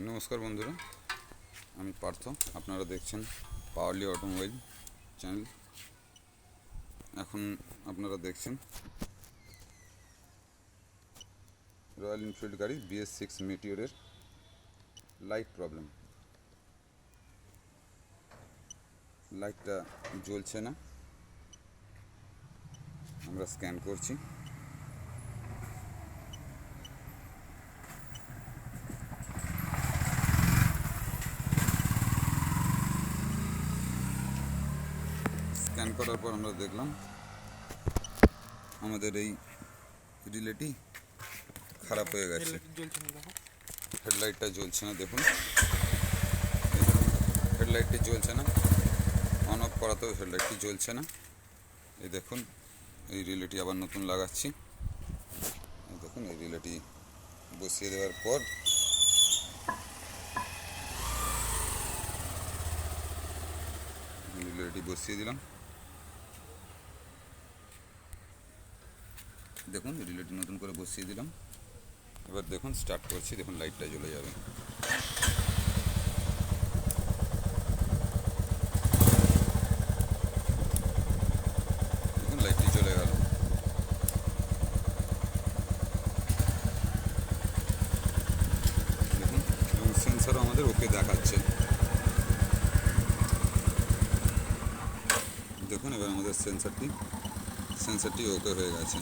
নমস্কার বন্ধুরা, আমি পার্থ। আপনারা দেখছেন পাওয়ারলি অটোমোবাইল চ্যানেল। এখন আপনারা দেখছেন রয়্যাল এনফিল্ড গাড়ি BS6 মেটিওরের লাইট প্রবলেম। লাইটটা জ্বলছে না, আমরা স্ক্যান করছি। স্ক্যান করার পর আমরা দেখলাম আমাদের এই রিলেটি খারাপ হয়ে গেছে। হেডলাইটটা জ্বলছে না, দেখুন হেডলাইটটি জ্বলছে না, অন অফ করাতেও হেডলাইটটি জ্বলছে না। এই দেখুন, এই রিলেটি আবার নতুন লাগাচ্ছি। এই দেখুন, এই রিলেটি বসিয়ে দেওয়ার পর রিলেটি বসিয়ে দিলাম। দেখুন, রিলেটি নতুন করে বসিয়ে দিলাম। এবার দেখুন, স্টার্ট করছি, দেখুন লাইটটা জ্বলে যাবে। দেখুন, লাইটটি চলে গেল। দেখুন, এবং সেন্সারও আমাদের ওকে দেখাচ্ছে। দেখুন, এবার আমাদের সেন্সারটি ওকে হয়ে গেছে।